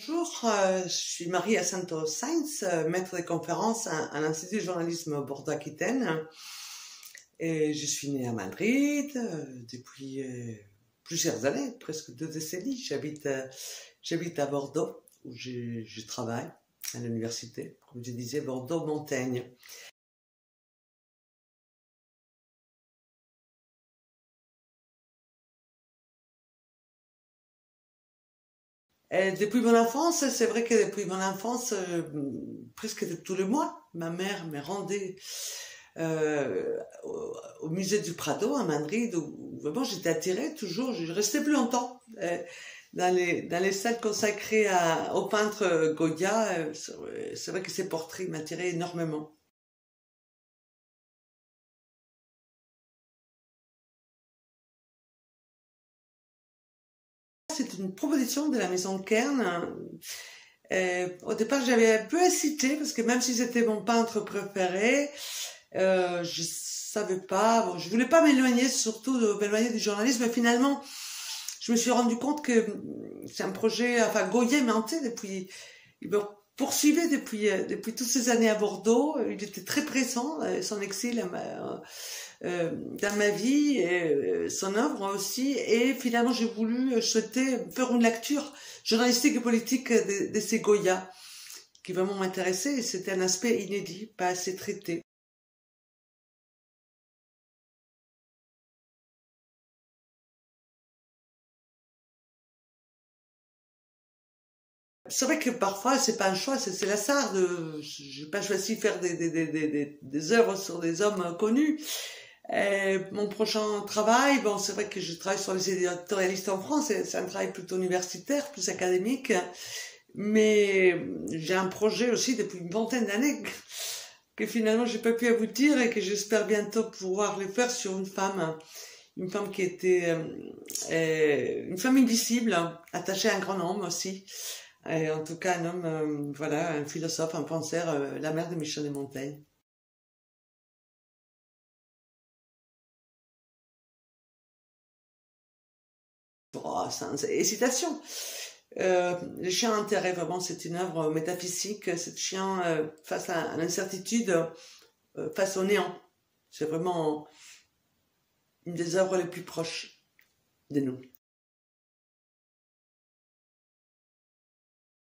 Bonjour, je suis Marie Santos Sainz, maître de conférences à l'Institut de journalisme Bordeaux-Aquitaine. Et je suis née à Madrid depuis plusieurs années, presque 2 décennies. J'habite à Bordeaux, où je travaille à l'université, comme je disais, Bordeaux-Montaigne. Et depuis mon enfance, c'est vrai que depuis mon enfance, presque tous les mois, ma mère me rendait au musée du Prado à Madrid, où vraiment j'étais attirée toujours, je restais plus longtemps dans les salles consacrées au peintre Goya. C'est vrai que ses portraits m'attiraient énormément. C'est une proposition de la maison Kern. Au départ, j'avais un peu hésité parce que même si c'était mon peintre préféré, je savais pas. Bon, je voulais pas m'éloigner, surtout de m'éloigner du journalisme. Mais finalement, je me suis rendu compte que c'est un projet. Enfin, Goya me hantait depuis. Il me poursuivait depuis toutes ces années à Bordeaux. Il était très présent. Son exil dans ma vie, son œuvre aussi, et finalement j'ai souhaité faire une lecture journalistique et politique de ces Goya, qui vraiment m'intéressait, et c'était un aspect inédit, pas assez traité. C'est vrai que parfois c'est pas un choix, c'est l'hasard. J'ai pas choisi de faire des œuvres sur des hommes connus. Mon prochain travail, bon, c'est vrai que je travaille sur les éditorialistes en France, c'est un travail plutôt universitaire, plus académique, mais j'ai un projet aussi depuis une vingtaine d'années que finalement j'ai pas pu aboutir et que j'espère bientôt pouvoir le faire sur une femme qui était une femme invisible, attachée à un grand homme aussi. En tout cas, un homme, voilà, un philosophe, un penseur, la mère de Michel de Montaigne. Oh, sans hésitation. Le chien intérêt, vraiment, c'est une œuvre métaphysique. C'est chien face à l'incertitude, face au néant. C'est vraiment une des œuvres les plus proches de nous.